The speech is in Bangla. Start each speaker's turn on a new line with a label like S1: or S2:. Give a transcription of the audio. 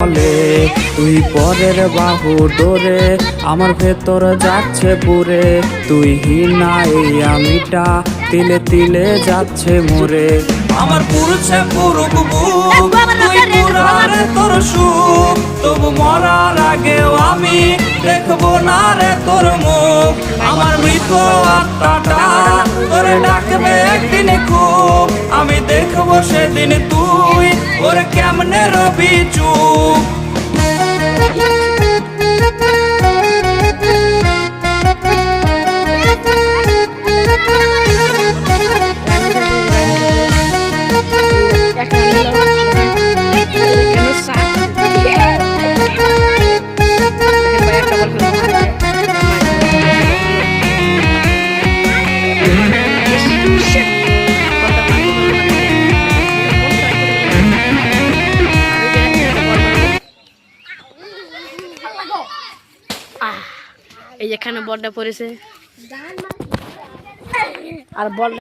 S1: বলে তুই পরের বাহু ডোরে আমার ভেতর যাচ্ছে পুরে তুই হিনা এই আমিটা তিলে তিলে যাচ্ছে মোরে আমার পুরুষে পুরুক বুক তুই পুরারে তোর সুখ তবু মরার আগেও আমি দেখবো না রে তোর মুখ আমার মৃত আত্মাটা তোরে ডাকবে একদিন খুব আমি দেখবো সেদিন তুই ওরে কেমনে রবি চুপ
S2: এই যেখানে বলটা পড়েছে আর বল